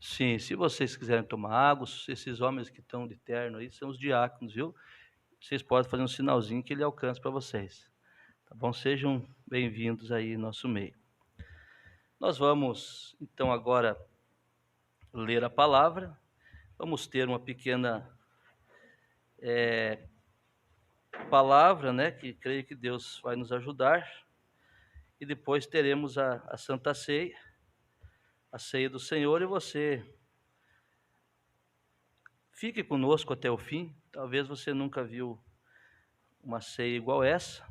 Sim, se vocês quiserem tomar água, esses homens que estão de terno aí são os diáconos, viu? Vocês podem fazer um sinalzinho que ele alcança para vocês. Tá bom? Sejam bem-vindos aí no nosso meio. Nós vamos, então, agora ler a palavra. Vamos ter uma pequena palavra, né? Que creio que Deus vai nos ajudar. E depois teremos a Santa Ceia, a ceia do Senhor, e você fique conosco até o fim. Talvez você nunca viu uma ceia igual essa.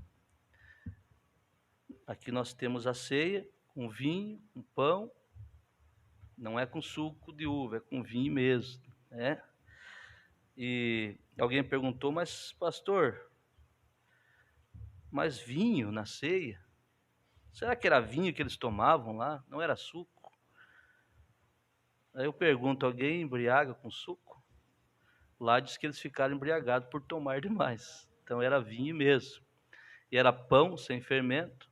Aqui nós temos a ceia com vinho, com pão. Não é com suco de uva, é com vinho mesmo, né? E alguém perguntou, mas pastor, mas vinho na ceia? Será que era vinho que eles tomavam lá? Não era suco? Aí eu pergunto, alguém embriaga com suco? Lá diz que eles ficaram embriagados por tomar demais. Então era vinho mesmo. E era pão sem fermento,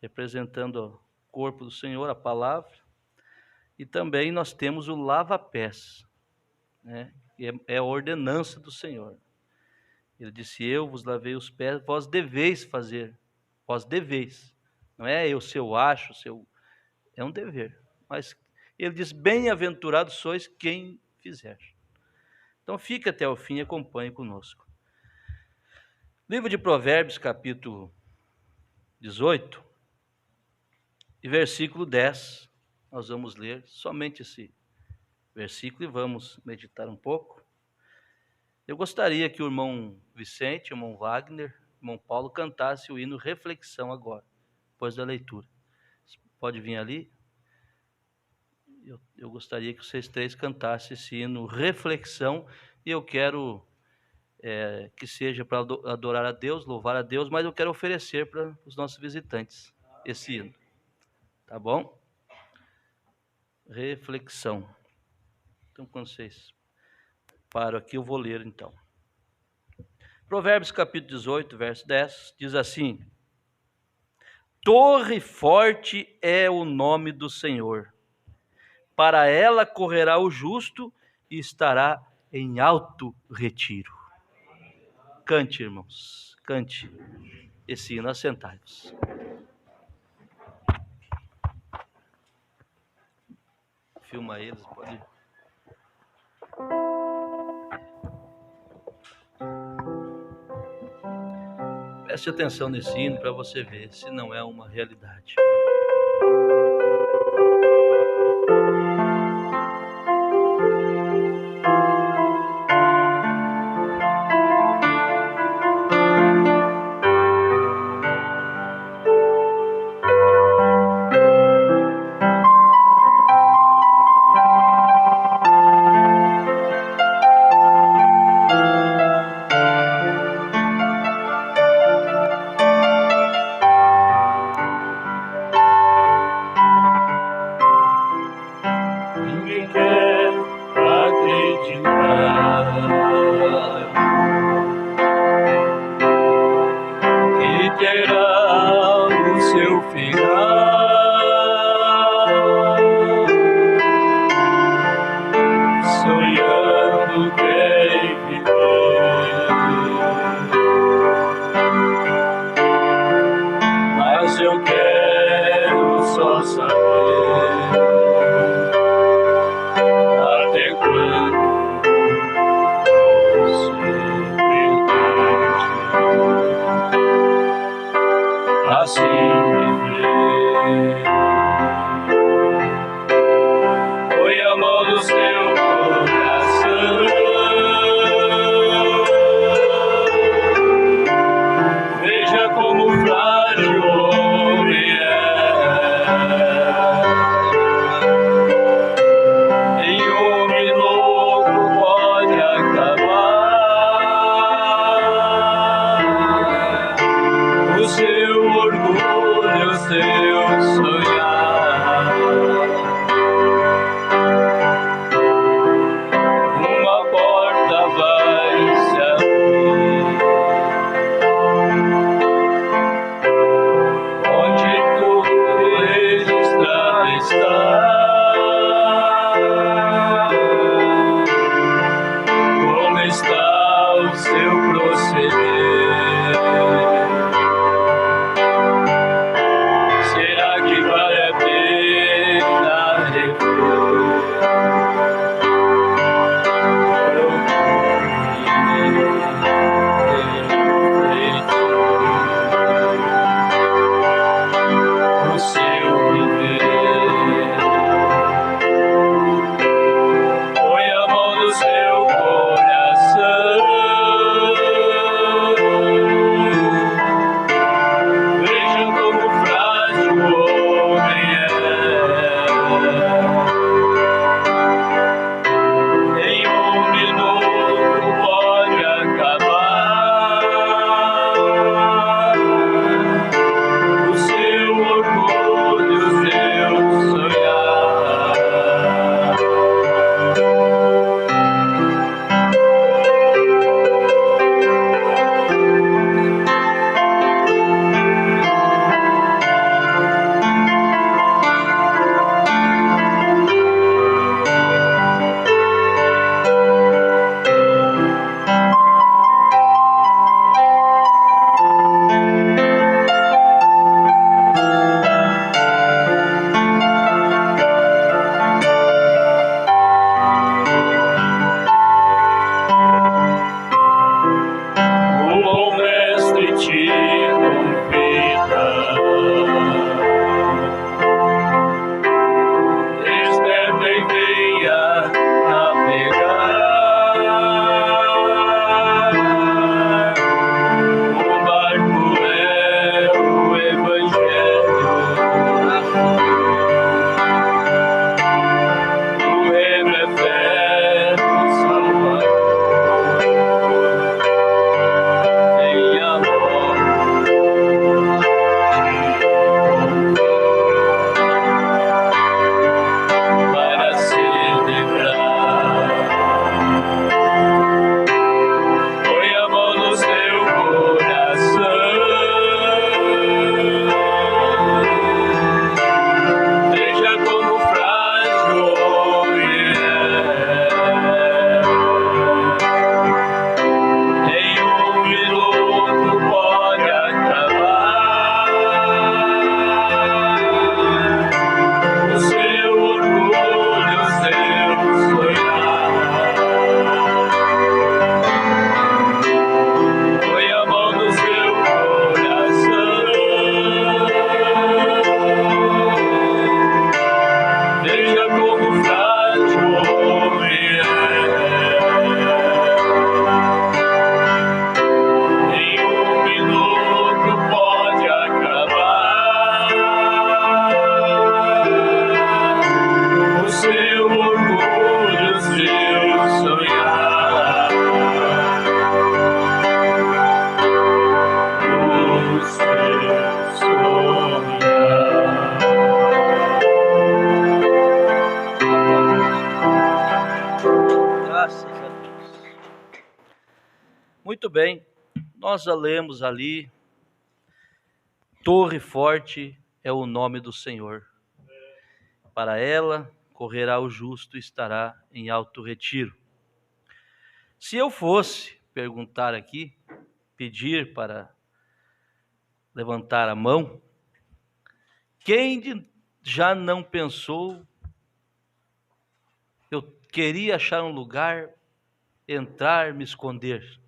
representando o corpo do Senhor, a palavra. E também nós temos o lava-pés, né? Que é a ordenança do Senhor. Ele disse, eu vos lavei os pés, vós deveis fazer. Vós deveis. Não é eu, se eu acho, se eu... É um dever. Mas ele diz, bem-aventurados sois quem fizer. Então fique até o fim e acompanhe conosco. Livro de Provérbios, capítulo 18, e versículo 10. Nós vamos ler somente esse versículo e vamos meditar um pouco. Eu gostaria que o irmão Vicente, o irmão Wagner, o irmão Paulo cantasse o hino Reflexão agora, depois da leitura. Pode vir ali? Eu gostaria que vocês três cantassem esse hino Reflexão, e eu quero que seja para adorar a Deus, louvar a Deus, mas eu quero oferecer para os nossos visitantes esse hino. Tá bom? Reflexão. Então, quando vocês param aqui, eu vou ler então. Provérbios capítulo 18, verso 10, diz assim: Torre forte é o nome do Senhor. Para ela correrá o justo e estará em alto retiro. Cante, irmãos, cante esse hino, assentai-vos. Filma eles, pode ir. Preste atenção nesse hino para você ver se não é uma realidade. Muito bem, nós já lemos ali, Torre forte é o nome do Senhor. Para ela correrá o justo e estará em alto retiro. Se eu fosse perguntar aqui, pedir para levantar a mão, quem já não pensou, eu queria achar um lugar, entrar, me esconder?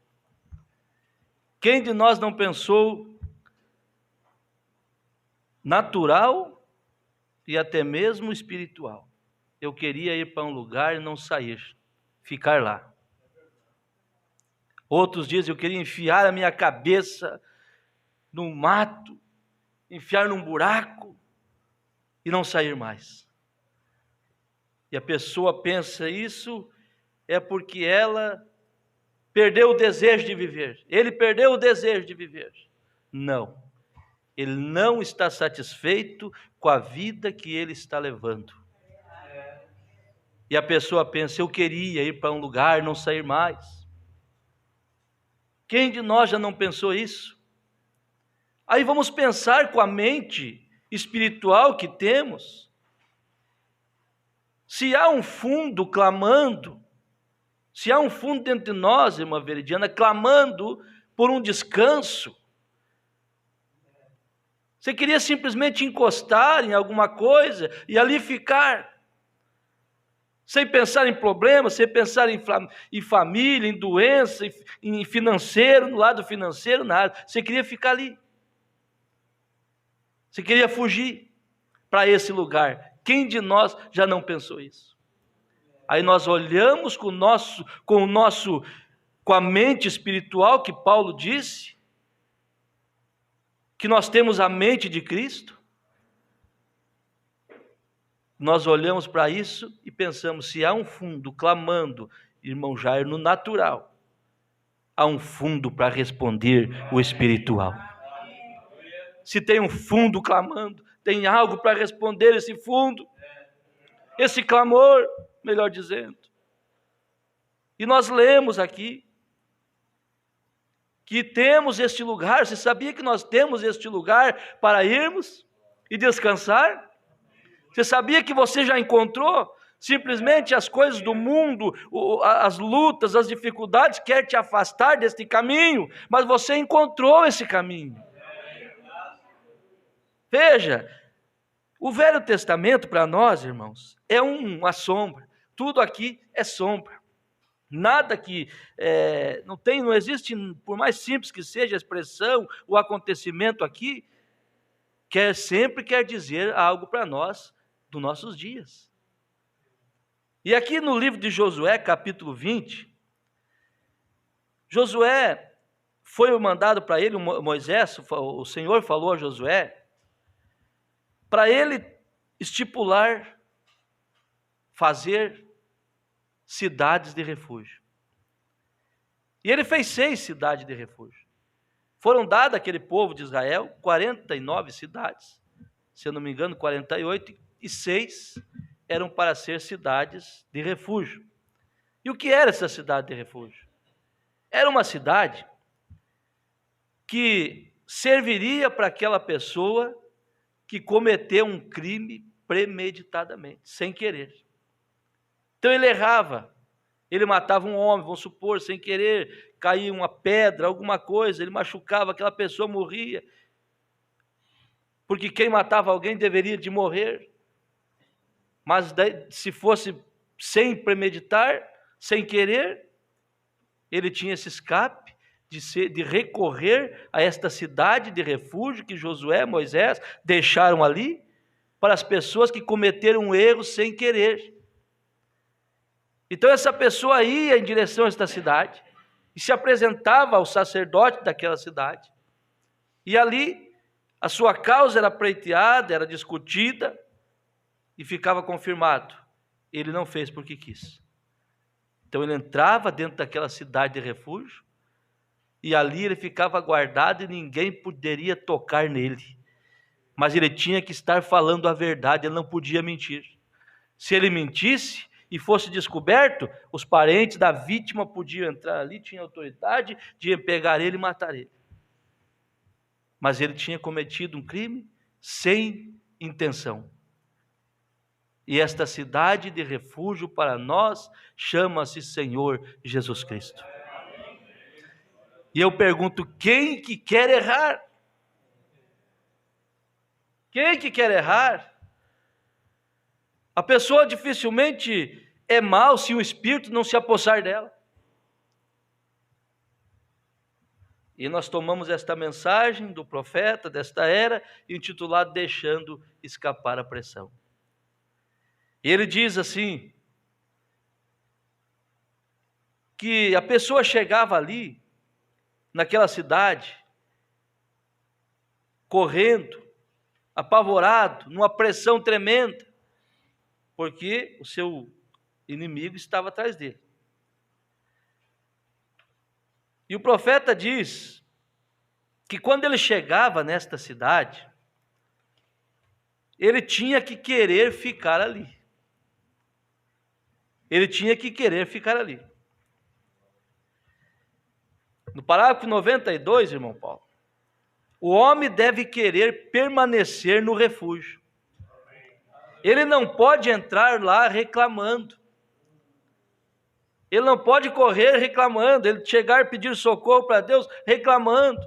Quem de nós não pensou, natural e até mesmo espiritual, eu queria ir para um lugar e não sair, ficar lá? Outros dias eu queria enfiar a minha cabeça no mato, enfiar num buraco e não sair mais. E a pessoa pensa isso é porque ela perdeu o desejo de viver. Ele perdeu o desejo de viver. Não. Ele não está satisfeito com a vida que ele está levando. E a pessoa pensa, eu queria ir para um lugar, não sair mais. Quem de nós já não pensou isso? Aí vamos pensar com a mente espiritual que temos. Se há um fundo clamando, se há um fundo dentro de nós, irmã Veridiana, clamando por um descanso, você queria simplesmente encostar em alguma coisa e ali ficar, sem pensar em problemas, sem pensar em família, em doença, em financeiro, no lado financeiro, nada. Você queria ficar ali. Você queria fugir para esse lugar. Quem de nós já não pensou isso? Aí nós olhamos com a mente espiritual, que Paulo disse, que nós temos a mente de Cristo. Nós olhamos para isso e pensamos, se há um fundo clamando, irmão Jair, no natural, há um fundo para responder o espiritual. Se tem um fundo clamando, tem algo para responder esse fundo, esse clamor, melhor dizendo. E nós lemos aqui que temos este lugar. Você sabia que nós temos este lugar para irmos e descansar? Você sabia que você já encontrou? Simplesmente as coisas do mundo, as lutas, as dificuldades querem te afastar deste caminho, mas você encontrou esse caminho. Veja, o Velho Testamento para nós, irmãos, é uma sombra. Tudo aqui é sombra. Nada que não existe, por mais simples que seja a expressão, o acontecimento aqui, sempre quer dizer algo para nós dos nossos dias. E aqui no livro de Josué, capítulo 20, Josué foi mandado para ele, Moisés, o Senhor falou a Josué, para ele estipular, fazer cidades de refúgio. E ele fez 6 cidades de refúgio. Foram dadas àquele povo de Israel 49 cidades, se eu não me engano 48, e 6 eram para ser cidades de refúgio. E o que era essa cidade de refúgio? Era uma cidade que serviria para aquela pessoa que cometeu um crime premeditadamente, sem querer. Então ele errava, ele matava um homem, vamos supor, sem querer, caía uma pedra, alguma coisa, ele machucava, aquela pessoa morria, porque quem matava alguém deveria de morrer, mas se fosse sem premeditar, sem querer, ele tinha esse escape de recorrer a esta cidade de refúgio que Josué, Moisés deixaram ali, para as pessoas que cometeram um erro sem querer. Então essa pessoa ia em direção a esta cidade e se apresentava ao sacerdote daquela cidade. E ali a sua causa era pleiteada, era discutida e ficava confirmado. Ele não fez porque quis. Então ele entrava dentro daquela cidade de refúgio e ali ele ficava guardado e ninguém poderia tocar nele. Mas ele tinha que estar falando a verdade, ele não podia mentir. Se ele mentisse, e fosse descoberto, os parentes da vítima podiam entrar ali, tinham autoridade de pegar ele e matar ele. Mas ele tinha cometido um crime sem intenção. E esta cidade de refúgio para nós chama-se Senhor Jesus Cristo. E eu pergunto, quem que quer errar? Quem que quer errar? A pessoa dificilmente é mal se o Espírito não se apossar dela. E nós tomamos esta mensagem do profeta desta era, intitulada Deixando Escapar a Pressão. E ele diz assim, que a pessoa chegava ali, naquela cidade, correndo, apavorado, numa pressão tremenda, porque o seu inimigo estava atrás dele. E o profeta diz que quando ele chegava nesta cidade, ele tinha que querer ficar ali. Ele tinha que querer ficar ali. No parágrafo 92, irmão Paulo, o homem deve querer permanecer no refúgio. Ele não pode entrar lá reclamando. Ele não pode correr reclamando, ele chegar e pedir socorro para Deus reclamando.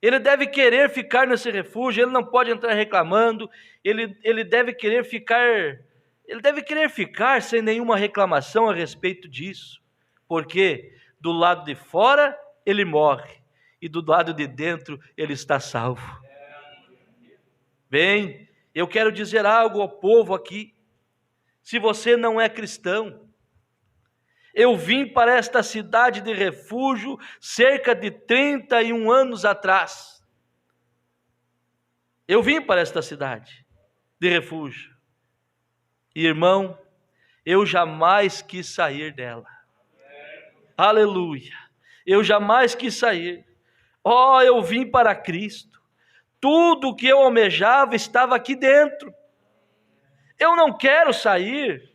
Ele deve querer ficar nesse refúgio, ele não pode entrar reclamando, ele deve querer ficar sem nenhuma reclamação a respeito disso. Porque do lado de fora ele morre e do lado de dentro ele está salvo. Bem, eu quero dizer algo ao povo aqui. Se você não é cristão, eu vim para esta cidade de refúgio cerca de 31 anos atrás. Eu vim para esta cidade de refúgio. E, irmão, eu jamais quis sair dela. Aleluia. Eu jamais quis sair. Oh, eu vim para Cristo. Tudo o que eu almejava estava aqui dentro. Eu não quero sair.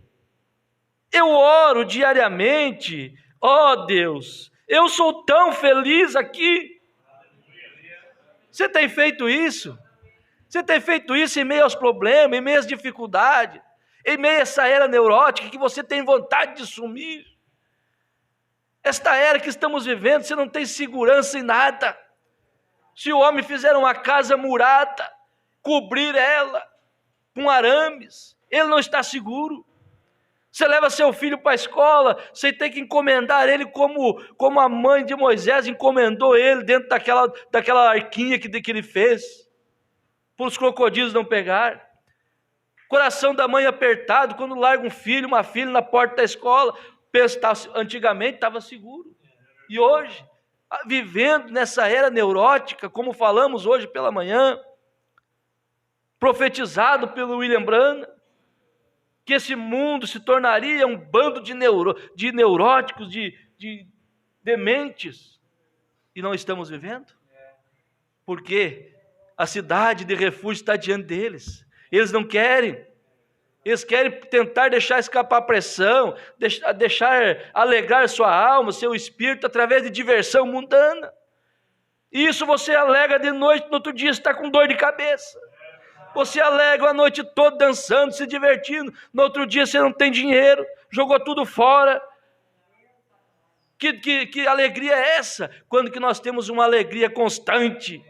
Eu oro diariamente. Oh Deus, eu sou tão feliz aqui. Você tem feito isso? Você tem feito isso em meio aos problemas, em meio às dificuldades, em meio a essa era neurótica que você tem vontade de sumir? Esta era que estamos vivendo, você não tem segurança em nada. Se o homem fizer uma casa murada, cobrir ela com arames, ele não está seguro. Você leva seu filho para a escola, você tem que encomendar ele como a mãe de Moisés encomendou ele dentro daquela arquinha que ele fez, para os crocodilos não pegar. Coração da mãe apertado quando larga um filho, uma filha na porta da escola. Antigamente estava seguro. E hoje, vivendo nessa era neurótica, como falamos hoje pela manhã, profetizado pelo William Branham, que esse mundo se tornaria um bando de neuróticos, de dementes, e não estamos vivendo? Porque a cidade de refúgio está diante deles, eles não querem, eles querem tentar deixar escapar a pressão, deixar alegrar sua alma, seu espírito, através de diversão mundana. E isso você alega de noite, no outro dia está com dor de cabeça. Você alega a noite toda dançando, se divertindo, no outro dia você não tem dinheiro, jogou tudo fora. Que alegria é essa? Quando que nós temos uma alegria constante.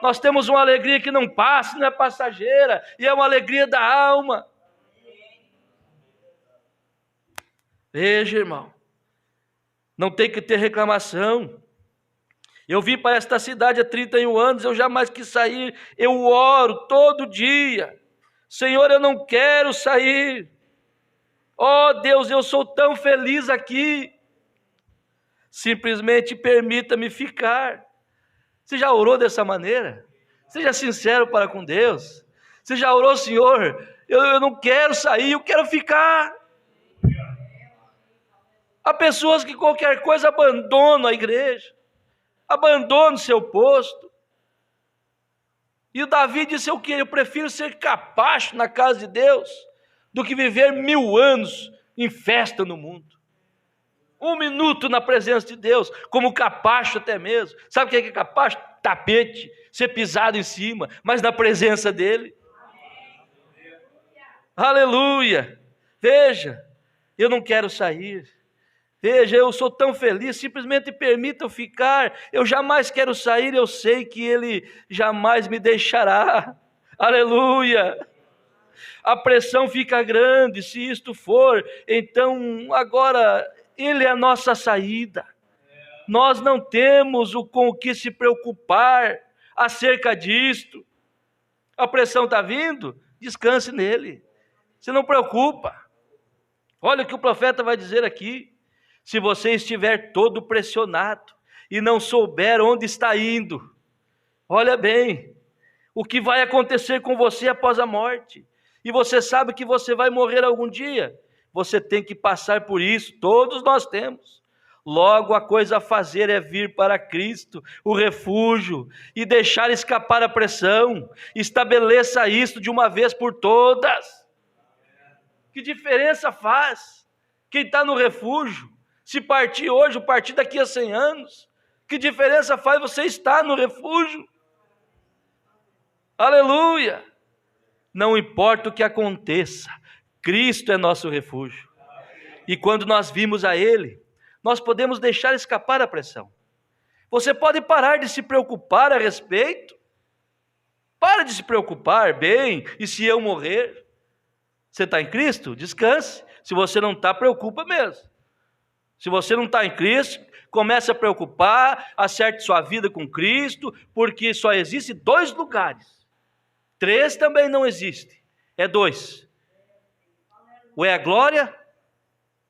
Nós temos uma alegria que não passa, não é passageira, e é uma alegria da alma. Veja, irmão, não tem que ter reclamação. Eu vim para esta cidade há 31 anos, eu jamais quis sair, eu oro todo dia. Senhor, eu não quero sair. Oh Deus, eu sou tão feliz aqui. Simplesmente permita-me ficar. Você já orou dessa maneira? Seja sincero para com Deus. Você já orou, Senhor, eu não quero sair, eu quero ficar. Há pessoas que qualquer coisa abandonam a igreja. Abandone o seu posto. E o Davi disse: eu prefiro ser capacho na casa de Deus do que viver 1000 anos em festa no mundo. 1 minuto na presença de Deus, como capacho até mesmo. Sabe o que é capacho? Tapete, ser pisado em cima, mas na presença dele. Aleluia! Veja, eu não quero sair. Veja, eu sou tão feliz, simplesmente permita eu ficar. Eu jamais quero sair, eu sei que Ele jamais me deixará. Aleluia! A pressão fica grande, se isto for, então agora Ele é a nossa saída. Nós não temos com o que se preocupar acerca disto. A pressão está vindo, descanse nele. Você não preocupa. Olha o que o profeta vai dizer aqui. Se você estiver todo pressionado e não souber onde está indo, olha bem, o que vai acontecer com você após a morte. E você sabe que você vai morrer algum dia. Você tem que passar por isso, todos nós temos. Logo a coisa a fazer é vir para Cristo, o refúgio, e deixar escapar a pressão. Estabeleça isto de uma vez por todas. Que diferença faz quem está no refúgio? Se partir hoje, ou partir daqui a 100 anos, que diferença faz você estar no refúgio? Aleluia! Não importa o que aconteça, Cristo é nosso refúgio. E quando nós vimos a Ele, nós podemos deixar escapar a pressão. Você pode parar de se preocupar a respeito. Para de se preocupar, bem, e se eu morrer? Você está em Cristo? Descanse. Se você não está, preocupa mesmo. Se você não está em Cristo, comece a preocupar, acerte sua vida com Cristo, porque só existe 2 lugares. 3 também não existe. É 2. Ou é a glória,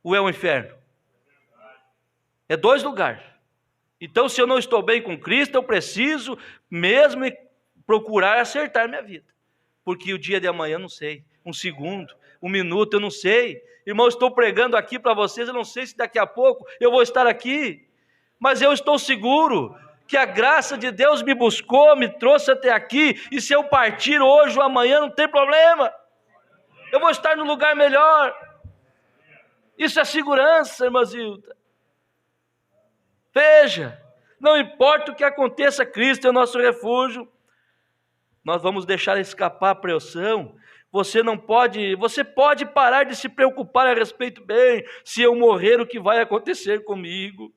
ou é o inferno. É 2 lugares. Então, se eu não estou bem com Cristo, eu preciso mesmo procurar acertar minha vida. Porque o dia de amanhã eu não sei. 1 segundo, 1 minuto, eu não sei. Irmão, estou pregando aqui para vocês, eu não sei se daqui a pouco eu vou estar aqui. Mas eu estou seguro que a graça de Deus me buscou, me trouxe até aqui. E se eu partir hoje ou amanhã, não tem problema. Eu vou estar no lugar melhor. Isso é segurança, irmã Zilda. Veja, não importa o que aconteça, Cristo é o nosso refúgio. Nós vamos deixar escapar a pressão. Você pode parar de se preocupar a respeito, bem, se eu morrer, o que vai acontecer comigo?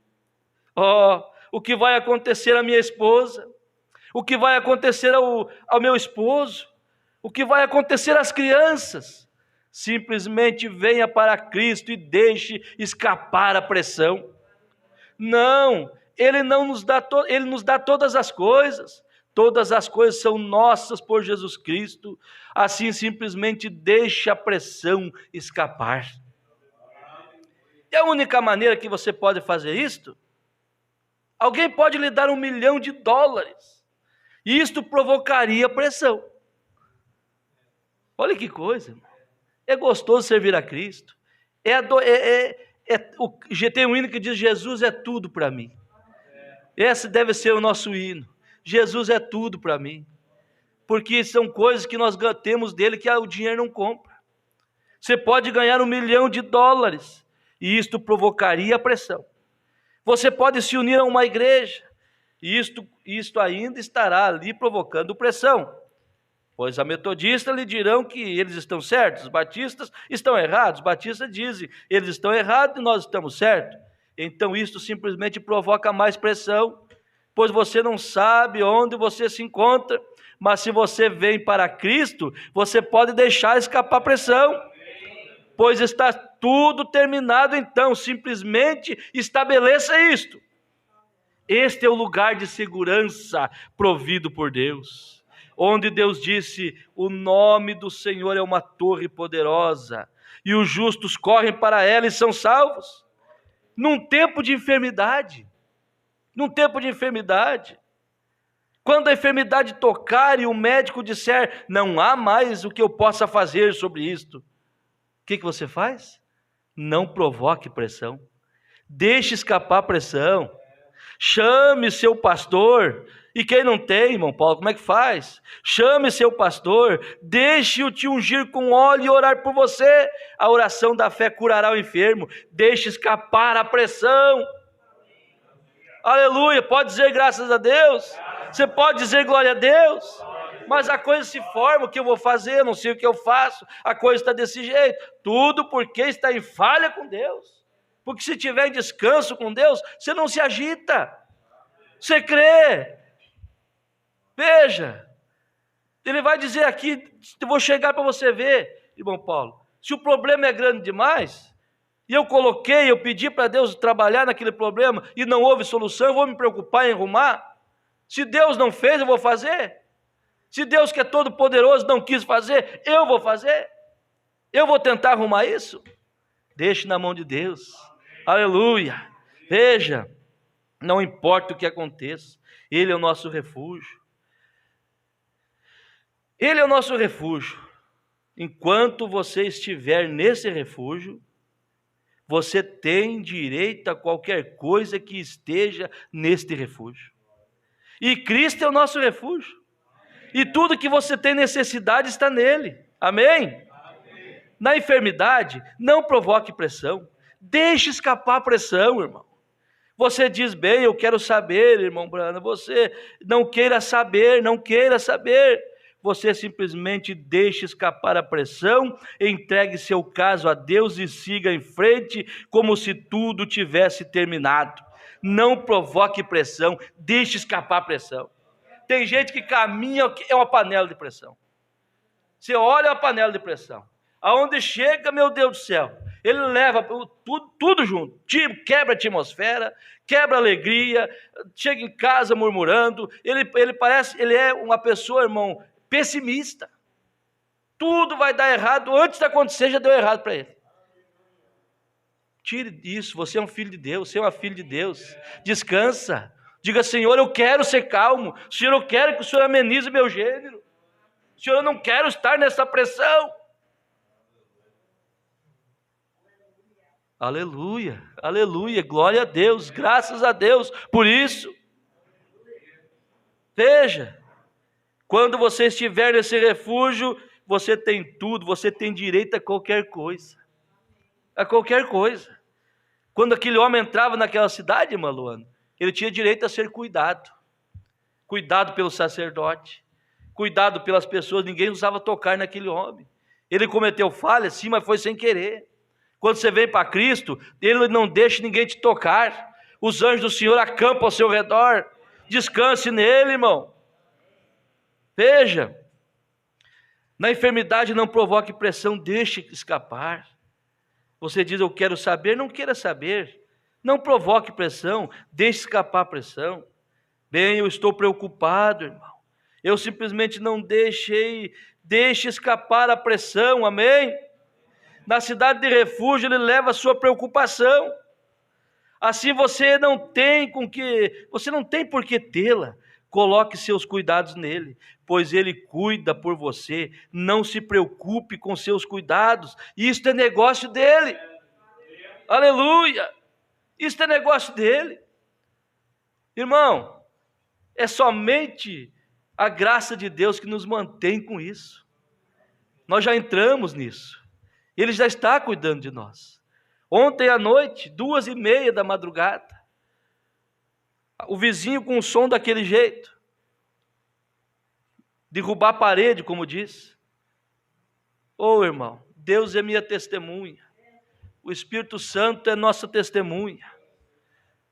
O que vai acontecer à minha esposa? O que vai acontecer ao meu esposo? O que vai acontecer às crianças? Simplesmente venha para Cristo e deixe escapar a pressão. Não, Ele nos dá todas as coisas. Todas as coisas são nossas por Jesus Cristo. Assim, simplesmente deixe a pressão escapar. E a única maneira que você pode fazer isto, alguém pode lhe dar $1 milhão. E isto provocaria pressão. Olha que coisa, irmão. É gostoso servir a Cristo. Tem um hino que diz: Jesus é tudo para mim. Esse deve ser o nosso hino. Jesus é tudo para mim. Porque são coisas que nós temos dele que o dinheiro não compra. Você pode ganhar $1 milhão e isto provocaria pressão. Você pode se unir a uma igreja e isto ainda estará ali provocando pressão. Pois a metodista lhe dirão que eles estão certos, os batistas estão errados. Os batistas dizem, eles estão errados e nós estamos certos. Então isto simplesmente provoca mais pressão, pois você não sabe onde você se encontra. Mas se você vem para Cristo, você pode deixar escapar pressão, pois está tudo terminado. Então simplesmente estabeleça isto. Este é o lugar de segurança provido por Deus, onde Deus disse: o nome do Senhor é uma torre poderosa, e os justos correm para ela e são salvos. Num tempo de enfermidade, quando a enfermidade tocar e o médico disser: não há mais o que eu possa fazer sobre isto, o que você faz? Não provoque pressão, deixe escapar a pressão. Chame seu pastor E quem não tem, irmão Paulo, como é que faz? Chame seu pastor, deixe-o te ungir com óleo e orar por você. A oração da fé curará o enfermo. Deixe escapar a pressão. Aleluia, pode dizer graças a Deus. Você pode dizer glória a Deus. Mas a coisa se forma, o que eu vou fazer, eu não sei o que eu faço. A coisa está desse jeito. Tudo porque está em falha com Deus. Porque se tiver em descanso com Deus, você não se agita. Você crê. Veja, ele vai dizer aqui, eu vou chegar para você ver, irmão Paulo, se o problema é grande demais, e eu pedi para Deus trabalhar naquele problema, e não houve solução, eu vou me preocupar em arrumar? Se Deus não fez, eu vou fazer? Se Deus que é todo poderoso não quis fazer, eu vou fazer? Eu vou tentar arrumar isso? Deixe na mão de Deus, aleluia. Veja, não importa o que aconteça, Ele é o nosso refúgio. Ele é o nosso refúgio. Enquanto você estiver nesse refúgio, você tem direito a qualquer coisa que esteja neste refúgio. E Cristo é o nosso refúgio. E tudo que você tem necessidade está nele. Amém? Na enfermidade, não provoque pressão. Deixe escapar a pressão, irmão. Você diz bem, eu quero saber, irmão Brana. Você não queira saber, não queira saber. Você simplesmente deixe escapar a pressão, entregue seu caso a Deus e siga em frente como se tudo tivesse terminado. Não provoque pressão, deixe escapar a pressão. Tem gente que caminha, é uma panela de pressão. Você olha a panela de pressão. Aonde chega, meu Deus do céu, ele leva tudo junto, quebra a atmosfera, quebra a alegria, chega em casa murmurando, ele é uma pessoa, irmão, pessimista. Tudo vai dar errado, antes de acontecer já deu errado para ele. Tire isso, você é um filho de Deus, você é uma filha de Deus, descansa, diga: Senhor, eu quero ser calmo, Senhor, eu quero que o Senhor amenize meu gênero, Senhor, eu não quero estar nessa pressão. Aleluia, aleluia, glória a Deus, graças a Deus por isso. Veja, quando você estiver nesse refúgio, você tem tudo, você tem direito a qualquer coisa. A qualquer coisa. Quando aquele homem entrava naquela cidade, irmã Luana, ele tinha direito a ser cuidado. Cuidado pelo sacerdote, cuidado pelas pessoas, ninguém ousava tocar naquele homem. Ele cometeu falha, sim, mas foi sem querer. Quando você vem para Cristo, Ele não deixa ninguém te tocar. Os anjos do Senhor acampam ao seu redor. Descanse nele, irmão. Veja, na enfermidade não provoque pressão, deixe escapar. Você diz: eu quero saber, não queira saber. Não provoque pressão, deixe escapar a pressão. Bem, eu estou preocupado, irmão. Eu simplesmente não deixe escapar a pressão, amém? Na cidade de refúgio, ele leva a sua preocupação. Assim você não tem por que tê-la. Coloque seus cuidados nele, pois ele cuida por você. Não se preocupe com seus cuidados. Isto é negócio dele. Aleluia! Isto é negócio dele. Irmão, é somente a graça de Deus que nos mantém com isso. Nós já entramos nisso. Ele já está cuidando de nós. Ontem à noite, 2:30 da madrugada, o vizinho com o som daquele jeito, derrubar a parede, como diz. Oh, irmão, Deus é minha testemunha. O Espírito Santo é nossa testemunha.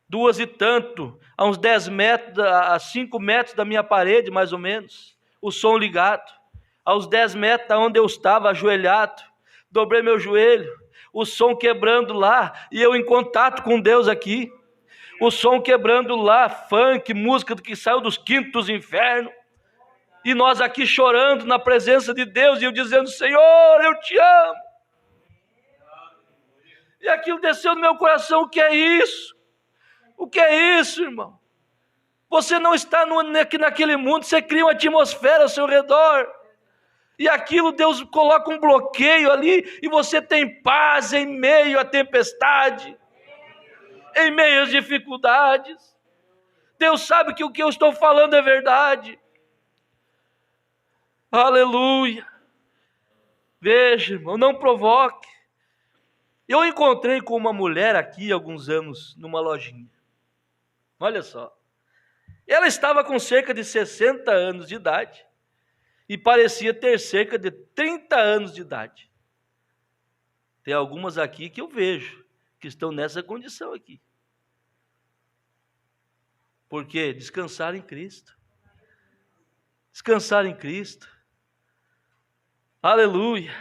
2 e tanto, a uns 10 metros, a 5 metros da minha parede, mais ou menos, o som ligado. Aos 10 metros da onde eu estava, ajoelhado, dobrei meu joelho, o som quebrando lá, e eu em contato com Deus aqui. O som quebrando lá, funk, música que saiu dos quintos dos infernos. E nós aqui chorando na presença de Deus, e eu dizendo: Senhor, eu te amo. E aquilo desceu no meu coração. O que é isso? O que é isso, irmão? Você não está naquele mundo, você cria uma atmosfera ao seu redor. E aquilo Deus coloca um bloqueio ali, e você tem paz em meio à tempestade, em meio às dificuldades. Deus sabe que o que eu estou falando é verdade. Aleluia. Veja, irmão, não provoque. Eu encontrei com uma mulher aqui há alguns anos, numa lojinha. Olha só. Ela estava com cerca de 60 anos de idade e parecia ter cerca de 30 anos de idade. Tem algumas aqui que eu vejo que estão nessa condição aqui. Porque descansaram em Cristo. Descansaram em Cristo. Aleluia.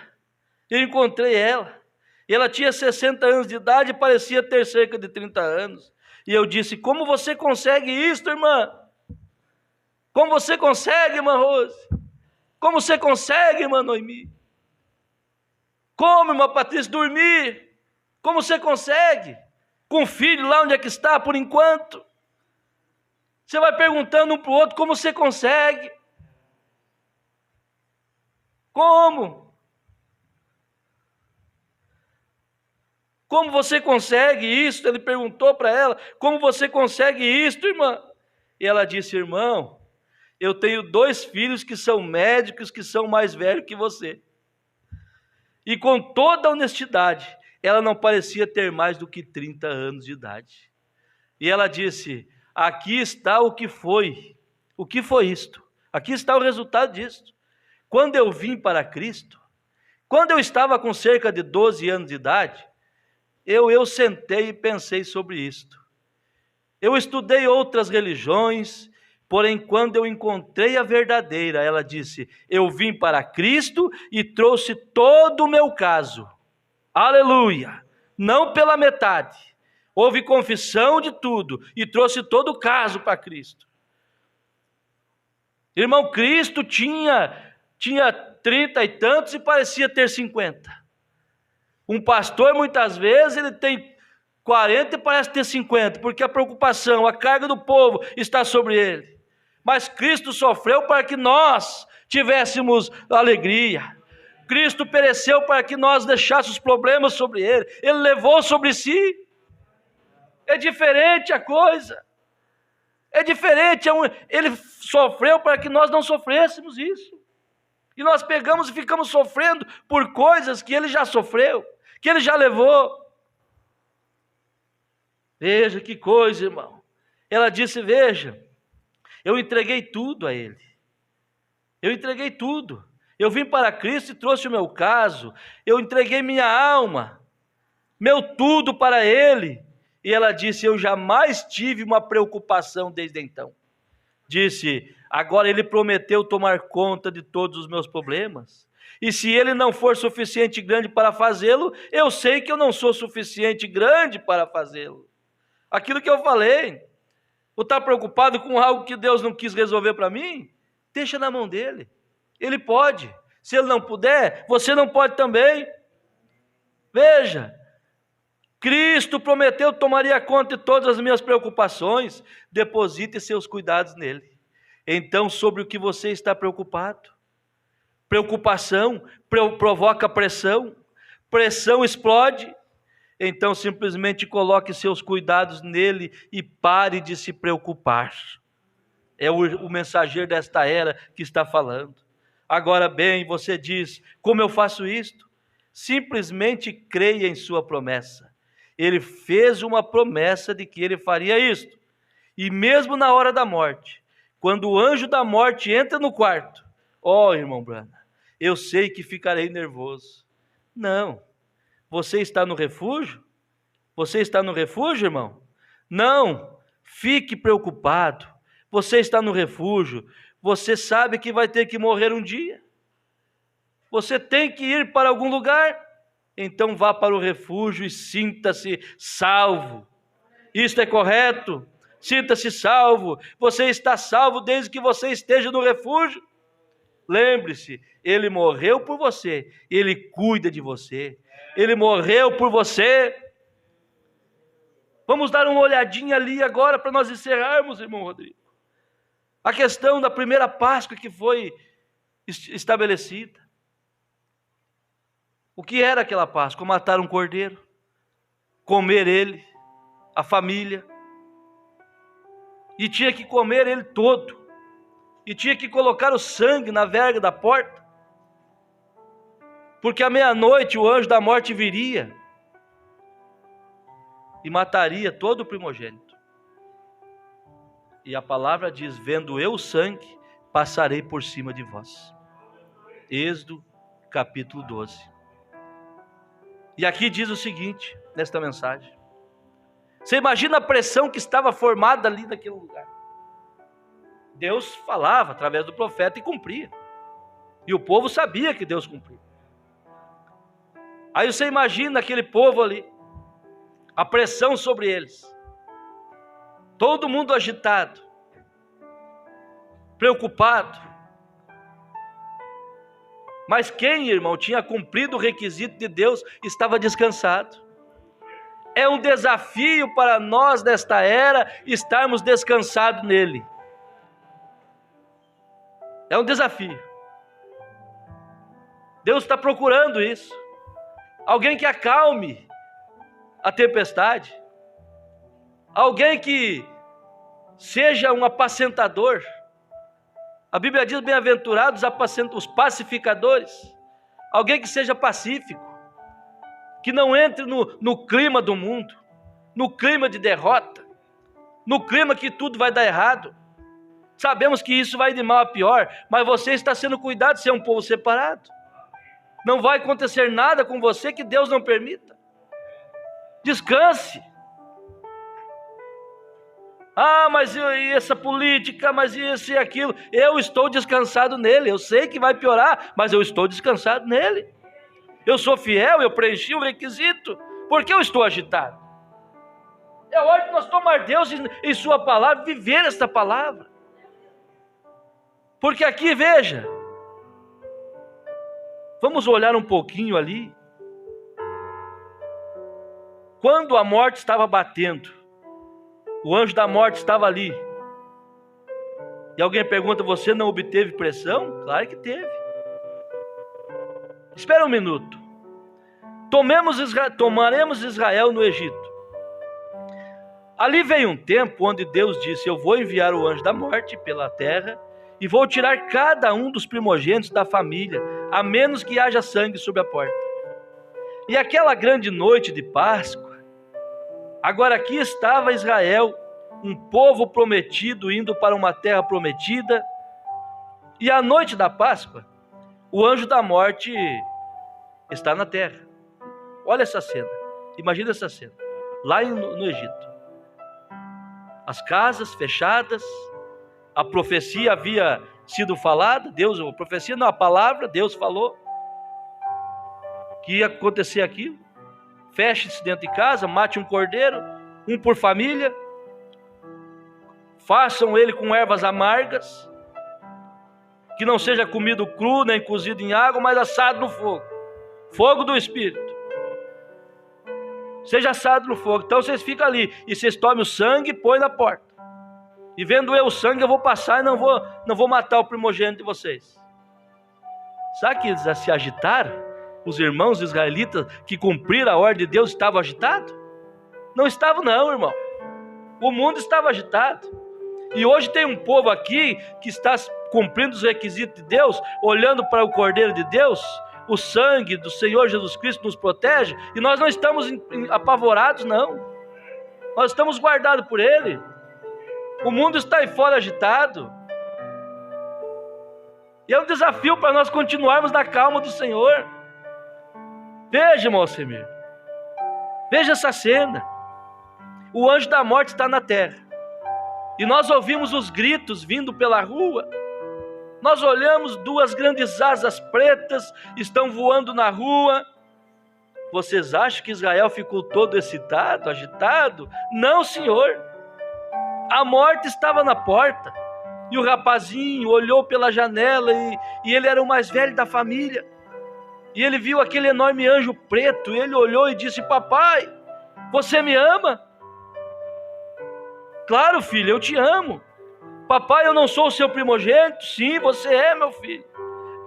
Eu encontrei ela. E ela tinha 60 anos de idade e parecia ter cerca de 30 anos. E eu disse: como você consegue isso, irmã? Como você consegue, irmã Rose? Como você consegue, irmã Noemi? Como, irmã Patrícia, dormir? Como você consegue? Com o filho lá onde é que está, por enquanto? Você vai perguntando um para o outro: como você consegue? Como? Como você consegue isso? Ele perguntou para ela: como você consegue isso, irmã? E ela disse: irmão, eu tenho 2 filhos que são médicos, que são mais velhos que você. E com toda a honestidade, ela não parecia ter mais do que 30 anos de idade. E ela disse: aqui está o que foi. O que foi isto? Aqui está o resultado disto. Quando eu vim para Cristo, quando eu estava com cerca de 12 anos de idade, eu sentei e pensei sobre isto. Eu estudei outras religiões, porém quando eu encontrei a verdadeira, ela disse: eu vim para Cristo e trouxe todo o meu caso. Aleluia! Não pela metade. Houve confissão de tudo e trouxe todo o caso para Cristo. Irmão, Cristo tinha 30 e tantos e parecia ter 50. Um pastor, muitas vezes, ele tem 40 e parece ter 50, porque a preocupação, a carga do povo está sobre ele. Mas Cristo sofreu para que nós tivéssemos alegria. Cristo pereceu para que nós deixássemos os problemas sobre ele. Ele levou sobre si. É diferente a coisa. É diferente. Ele sofreu para que nós não sofrêssemos isso. E nós pegamos e ficamos sofrendo por coisas que ele já sofreu, que ele já levou. Veja que coisa, irmão. Ela disse: veja, eu entreguei tudo a ele. Eu entreguei tudo. Eu vim para Cristo e trouxe o meu caso. Eu entreguei minha alma, meu tudo para ele. E ela disse: eu jamais tive uma preocupação desde então. Disse: agora ele prometeu tomar conta de todos os meus problemas. E se ele não for suficiente grande para fazê-lo, eu sei que eu não sou suficiente grande para fazê-lo. Aquilo que eu falei. Ou está preocupado com algo que Deus não quis resolver para mim? Deixa na mão dele. Ele pode. Se ele não puder, você não pode também. Veja, Cristo prometeu que tomaria conta de todas as minhas preocupações. Deposite seus cuidados nele. Então, sobre o que você está preocupado? Preocupação provoca pressão. Pressão explode. Então, simplesmente coloque seus cuidados nele e pare de se preocupar. É o mensageiro desta era que está falando. Agora bem, você diz: como eu faço isto? Simplesmente creia em sua promessa. Ele fez uma promessa de que ele faria isto. E mesmo na hora da morte, quando o anjo da morte entra no quarto, irmão Brana, eu sei que ficarei nervoso. Não. Você está no refúgio? Você está no refúgio, irmão? Não. Fique preocupado. Você está no refúgio. Você sabe que vai ter que morrer um dia. Você tem que ir para algum lugar. Então vá para o refúgio e sinta-se salvo. Isto é correto? Sinta-se salvo. Você está salvo desde que você esteja no refúgio. Lembre-se, ele morreu por você. Ele cuida de você. Ele morreu por você. Vamos dar uma olhadinha ali agora para nós encerrarmos, irmão Rodrigo. A questão da primeira Páscoa que foi estabelecida. O que era aquela Páscoa? Matar um cordeiro, comer ele, a família. e tinha que comer ele todo, e tinha que colocar o sangue na verga da porta, porque à meia-noite o anjo da morte viria e mataria todo o primogênito. E a palavra diz: vendo eu o sangue, passarei por cima de vós. Êxodo capítulo 12. E aqui diz o seguinte, nesta mensagem: você imagina a pressão que estava formada ali naquele lugar. Deus falava através do profeta e cumpria. E o povo sabia que Deus cumpria. Aí você imagina aquele povo ali, a pressão sobre eles. Todo mundo agitado, preocupado. Mas quem, irmão, tinha cumprido o requisito de Deus, estava descansado. É um desafio para nós nesta era estarmos descansados nele. É um desafio. Deus está procurando isso. Alguém que acalme a tempestade. Alguém que seja um apacentador. A Bíblia diz: bem-aventurados os pacificadores. Alguém que seja pacífico, que não entre no clima do mundo, no clima de derrota, no clima que tudo vai dar errado. Sabemos que isso vai de mal a pior, mas você está sendo cuidado de ser um povo separado. Não vai acontecer nada com você que Deus não permita. Descanse. Ah, mas e essa política, mas isso e aquilo. Eu estou descansado nele. Eu sei que vai piorar, mas eu estou descansado nele. Eu sou fiel, eu preenchi o requisito. Por que eu estou agitado? É hora de nós tomar Deus em sua palavra, viver esta palavra. Porque aqui, veja, vamos olhar um pouquinho ali. Quando a morte estava batendo, o anjo da morte estava ali. E alguém pergunta: você não obteve pressão? Claro que teve. Espera um minuto. Tomaremos Israel no Egito. Ali veio um tempo onde Deus disse: eu vou enviar o anjo da morte pela terra e vou tirar cada um dos primogênitos da família, a menos que haja sangue sobre a porta. E aquela grande noite de Páscoa, agora aqui estava Israel, um povo prometido indo para uma terra prometida, e à noite da Páscoa, o anjo da morte está na terra. Olha essa cena, imagina essa cena, lá no Egito. As casas fechadas, a profecia havia sido falada, a profecia não, a palavra, Deus falou que ia acontecer aquilo. Feche-se dentro de casa, mate um cordeiro, um por família, façam ele com ervas amargas, que não seja comido cru, nem cozido em água, mas assado no fogo, fogo do Espírito, seja assado no fogo. Então vocês ficam ali, e vocês tomem o sangue e põem na porta, e vendo eu o sangue, eu vou passar e não vou matar o primogênito de vocês. Sabe que eles se agitaram? Os irmãos israelitas que cumpriram a ordem de Deus estavam agitados? Não estavam não, irmão. O mundo estava agitado. E hoje tem um povo aqui que está cumprindo os requisitos de Deus, olhando para o Cordeiro de Deus. O sangue do Senhor Jesus Cristo nos protege, e nós não estamos apavorados, não. Nós estamos guardados por Ele. O mundo está aí fora agitado. E é um desafio para nós continuarmos na calma do Senhor. Veja, irmão Semir, veja essa cena. O anjo da morte está na terra, e nós ouvimos os gritos vindo pela rua. Nós olhamos, duas grandes asas pretas estão voando na rua. Vocês acham que Israel ficou todo excitado, agitado? Não, senhor. A morte estava na porta, e o rapazinho olhou pela janela, e ele era o mais velho da família. E ele viu aquele enorme anjo preto, e ele olhou e disse: papai, você me ama? Claro, filho, eu te amo. Papai, eu não sou o seu primogênito? Sim, você é, meu filho.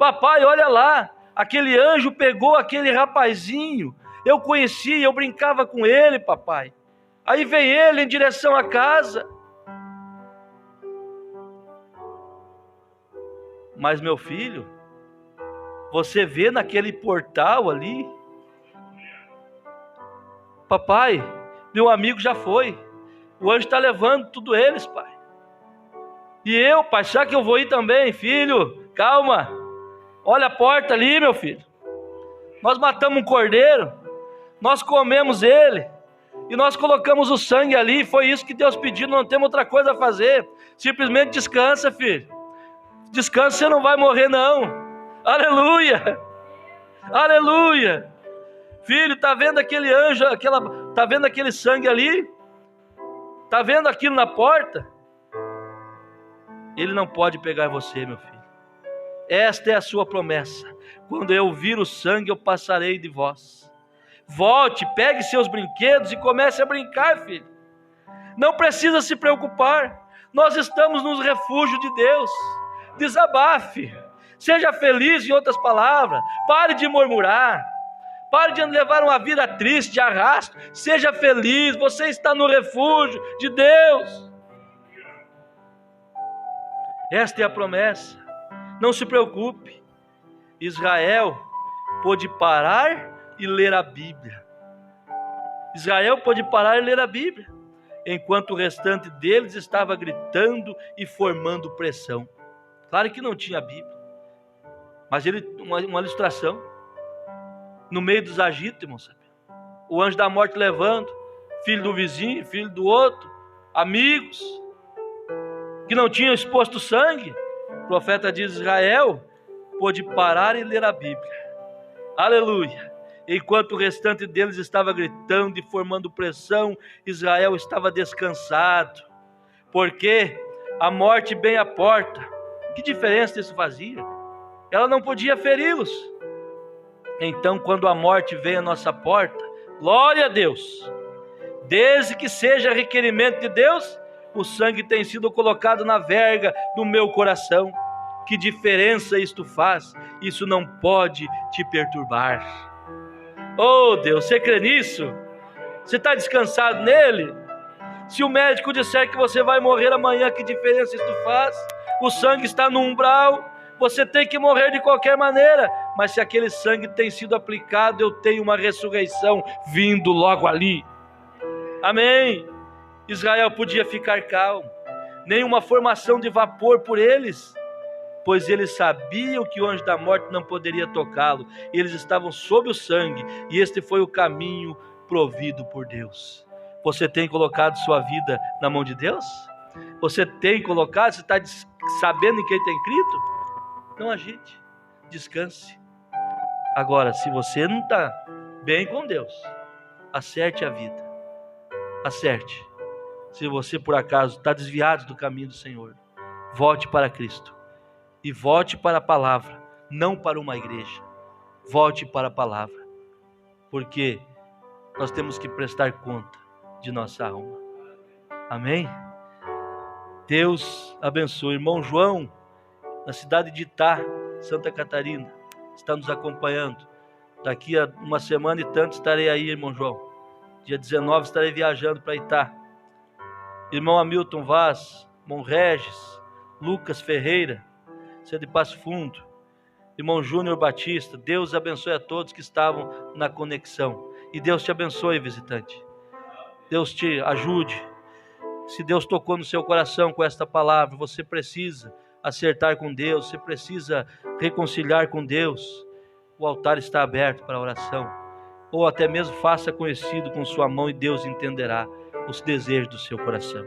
Papai, olha lá, aquele anjo pegou aquele rapazinho, eu conhecia, eu brincava com ele, papai. Aí veio ele em direção à casa, Mas meu filho, você vê naquele portal ali, papai, meu amigo já foi, o anjo está levando tudo eles, pai. E eu, pai, será que eu vou ir também? Filho, calma, olha a porta ali, meu filho. Nós matamos um cordeiro, nós comemos ele, e nós colocamos o sangue ali, foi isso que Deus pediu, não temos outra coisa a fazer. Simplesmente descansa, filho. Descansa, você não vai morrer não. Aleluia, aleluia. Filho, tá vendo aquele anjo, tá vendo aquele sangue ali? Tá vendo aquilo na porta? Ele não pode pegar você, meu filho. Esta é a sua promessa. Quando eu vir o sangue, eu passarei de vós. Volte, pegue seus brinquedos e comece a brincar, filho. Não precisa se preocupar. Nós estamos nos refúgios de Deus. Desabafe. Seja feliz, em outras palavras. Pare de murmurar. Pare de levar uma vida triste, de arrasto. Seja feliz. Você está no refúgio de Deus. Esta é a promessa. Não se preocupe. Israel pôde parar e ler a Bíblia. Israel pôde parar e ler a Bíblia, enquanto o restante deles estava gritando e formando pressão. Claro que não tinha Bíblia, mas uma ilustração. No meio dos agitos, irmão, sabe? O anjo da morte levando, filho do vizinho, filho do outro, amigos, que não tinham exposto sangue. O profeta diz: Israel pôde parar e ler a Bíblia. Aleluia. Enquanto o restante deles estava gritando e formando pressão, Israel estava descansado, porque a morte bem à porta. Que diferença isso fazia? Ela não podia feri-los. Então, quando a morte vem à nossa porta, glória a Deus, desde que seja requerimento de Deus, o sangue tem sido colocado na verga do meu coração. Que diferença isto faz? Isso não pode te perturbar. Oh Deus, você crê nisso? Você está descansado nele? Se o médico disser que você vai morrer amanhã, que diferença isto faz? O sangue está no umbral, você tem que morrer de qualquer maneira, mas se aquele sangue tem sido aplicado, eu tenho uma ressurreição vindo logo ali. Amém. Israel podia ficar calmo, nenhuma formação de vapor por eles, pois eles sabiam que o anjo da morte não poderia tocá-lo. Eles estavam sob o sangue, e este foi o caminho provido por Deus. Você tem colocado sua vida na mão de Deus? Você tem colocado? Você está sabendo em quem tem crido? Não agite, descanse. Agora, se você não está bem com Deus, acerte a vida, acerte. Se você por acaso está desviado do caminho do Senhor, volte para Cristo. E volte para a palavra, não para uma igreja. Volte para a palavra, porque nós temos que prestar conta de nossa alma. Amém? Deus abençoe. Irmão João, na cidade de Itá, Santa Catarina, está nos acompanhando. Daqui a uma semana e tanto estarei aí, irmão João. Dia 19 estarei viajando para Itá. Irmão Hamilton Vaz, irmão Regis, Lucas Ferreira, você é de Passo Fundo, irmão Júnior Batista. Deus abençoe a todos que estavam na conexão, e Deus te abençoe, visitante. Deus te ajude. Se Deus tocou no seu coração com esta palavra, você precisa acertar com Deus, você precisa reconciliar com Deus, o altar está aberto para oração, ou até mesmo faça conhecido com sua mão, e Deus entenderá os desejos do seu coração.